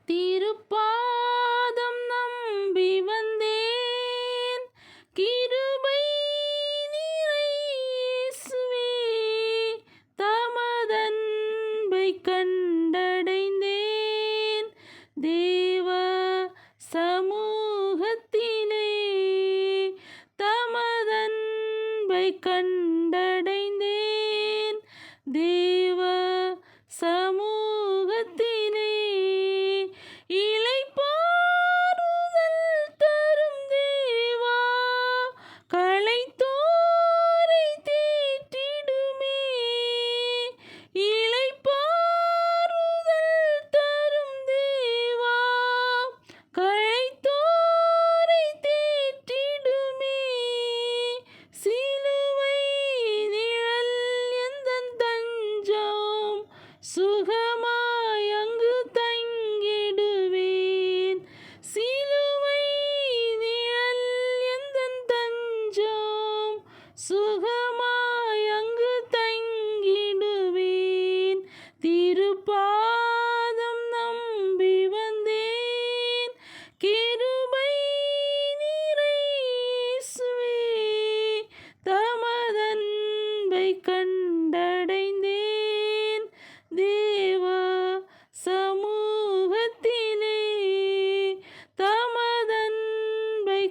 திருப்பாதம் நம்பி வந்தேன் கிருபை நிறை இயேசுவே தமதன்பை கண்டடைந்தேன் தேவ சமூகத்திலே தமதன்பை கண்டடைந்தேன் தேவ சமூகத்திலே இளைப்பாறுதல் தரும் தேவா களைத்தோரை தேற்றிடுமே இளைப்பாறுதல் தரும் தேவா களைத்தோரை தேற்றிடுமே சிலுவை நிழல் எந்தன் தஞ்சம் சுகமாய் அங்கு தங்கிடுவேன் சிலுவை நிழல் எந்தன் தஞ்சம் சுகமாய் அங்கு தங்கிடுவேன் திருப்பாதம் நம்பி வந்தேன் கிருபை நிறை இயேசுவே தமதன்பை கண்டடைந்தேன் தேவ சமூகத்திலே தமதன்பை